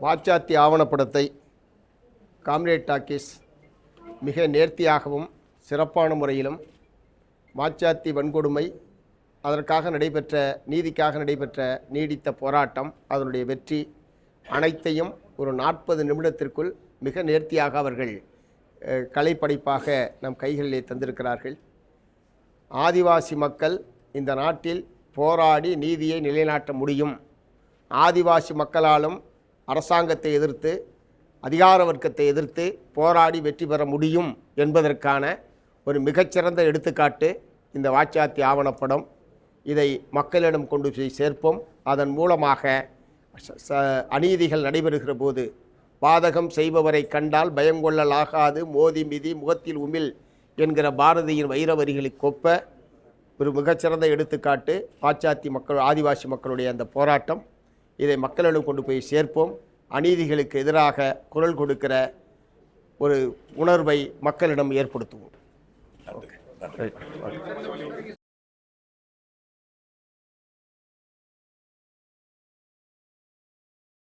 Vachathi ஆவணப்படத்தை comrade talkies மிக நேர்த்தியாகவும் சிறப்பான முறையிலும் வாச்சாத்தி வன்கொடுமை, அதற்காக நடைபெற்ற நீதிக்காக நடைபெற்ற நீடித்த போராட்டம், அதனுடைய வெற்றி அனைத்தையும் ஒரு 40 நிமிடத்திற்குள் மிக நேர்த்தியாக அவர்கள் கலைப்படைப்பாக நம் கைகளிலே தந்திருக்கிறார்கள். ஆதிவாசி மக்கள் இந்த நாட்டில் போராடி நீதியை நிலைநாட்ட முடியும், ஆதிவாசி மக்களாலும் அரசாங்கத்தை எதிர்த்து அதிகார வர்க்கத்தை எதிர்த்து போராடி வெற்றி பெற முடியும் என்பதற்கான ஒரு மிகச்சிறந்த எடுத்துக்காட்டு இந்த வாச்சாத்தி ஆவணப்படம். இதை மக்களிடம் கொண்டு போய் சேர்ப்போம். அதன் மூலமாக அநீதிகள் நடைபெறுகிற போது பாதகம் செய்பவரை கண்டால் பயங்கொள்ளலாகாது, மோதி மிதி முகத்தில் உமிழ் என்கிற பாரதியின் வைர வரிகளுக்கு ஒப்ப ஒரு மிகச்சிறந்த எடுத்துக்காட்டு வாச்சாத்தி மக்கள், ஆதிவாசி மக்களுடைய அந்த போராட்டம். இதை மக்களிடம் கொண்டு போய் சேர்ப்போம். அநீதிகளுக்கு எதிராக குரல் கொடுக்கிற ஒரு உணர்வை மக்களிடம் ஏற்படுத்துவோம்.